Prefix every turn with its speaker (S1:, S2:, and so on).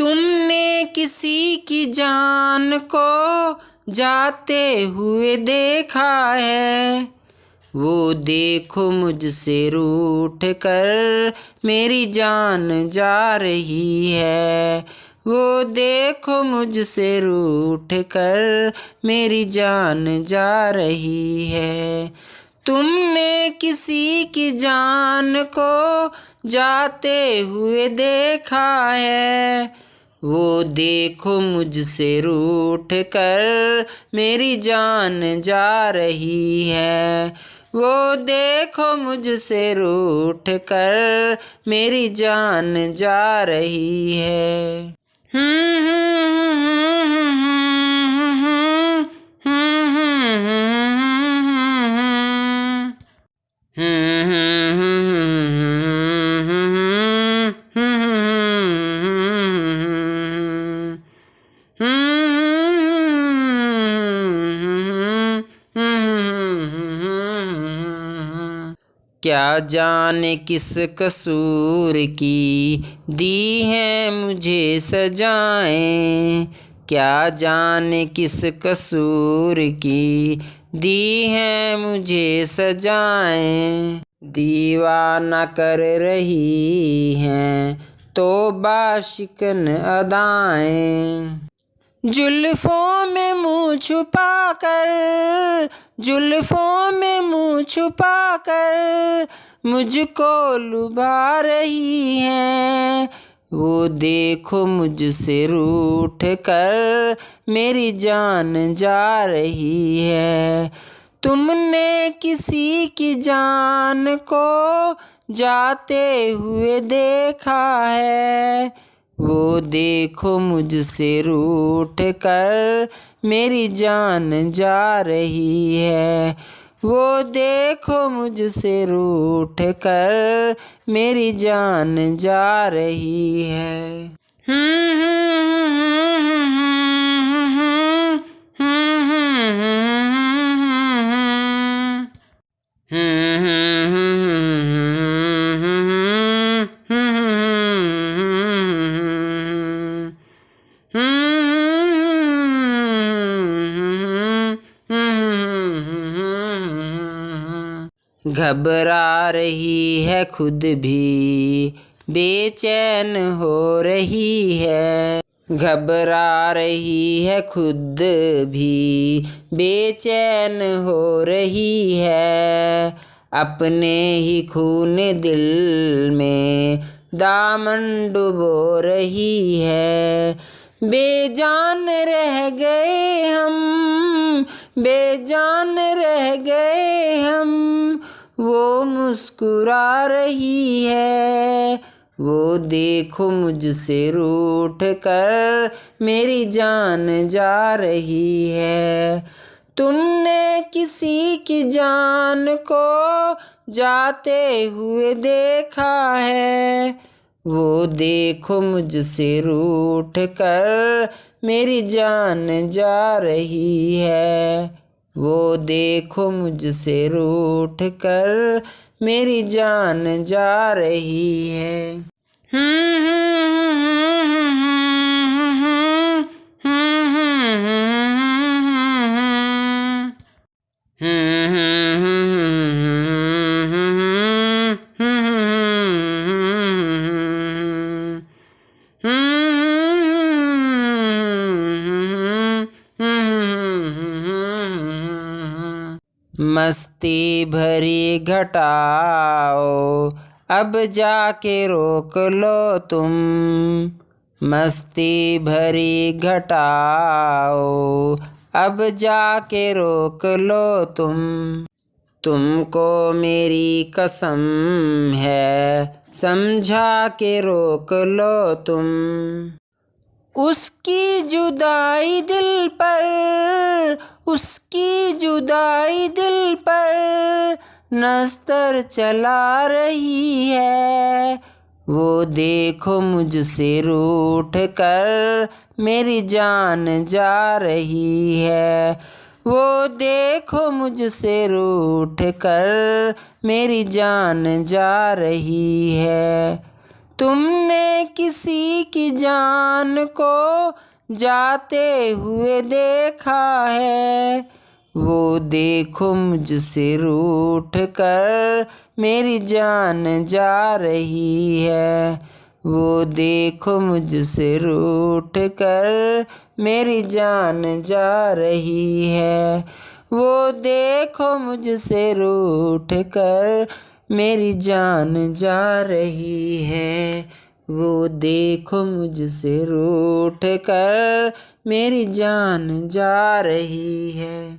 S1: तुमने किसी की जान को जाते हुए देखा है, वो देखो मुझसे रूठ कर मेरी जान जा रही है। वो देखो मुझसे रूठ कर मेरी जान जा रही है। तुमने किसी की जान को जाते हुए देखा है, वो देखो मुझसे रूठ कर मेरी जान जा रही है। वो देखो मुझसे रूठ कर मेरी जान जा रही है। क्या जाने किस कसूर की दी हैं मुझे सजाएं, क्या जाने किस कसूर की दी हैं मुझे सजाएं। दीवाना कर रही हैं तौबा शिकन अदाएं। जुल्फों में मुँह छुपा कर, जुल्फों में मुँह छुपा कर मुझको लुभा रही हैं। वो देखो मुझसे रूठ कर मेरी जान जा रही है। तुमने किसी की जान को जाते हुए देखा है, वो देखो मुझसे रूठ कर मेरी जान जा रही है। वो देखो मुझसे रूठ कर मेरी जान जा रही है। घबरा रही है खुद भी बेचैन हो रही है, घबरा रही है खुद भी बेचैन हो रही है। अपने ही खून दिल में दामन डुबो रही है। बेजान रह गए हम, बेजान रह गए हम, वो मुस्कुरा रही है। वो देखो मुझसे रूठ कर मेरी जान जा रही है। तुमने किसी की जान को जाते हुए देखा है, वो देखो मुझसे रूठ कर मेरी जान जा रही है। वो देखो मुझसे रूठ कर मेरी जान जा रही है। मस्ती भरी घटाओ अब जाके रोक लो तुम, मस्ती भरी घटाओ अब जाके रोक लो तुम। तुमको मेरी कसम है समझा के रोक लो तुम। उसकी जुदाई दिल पर, उसकी जुदाई दिल पर नस्तर चला रही है। वो देखो मुझसे रूठ कर मेरी जान जा रही है। वो देखो मुझसे रूठ कर मेरी जान जा रही है। तुमने किसी की जान को जाते हुए देखा है, वो देखो मुझसे रूठ कर मेरी जान जा रही है। वो देखो मुझसे रूठ कर मेरी जान जा रही है। वो देखो मुझसे रूठ कर मेरी जान जा रही है। वो देखो मुझसे रूठ कर मेरी जान जा रही है।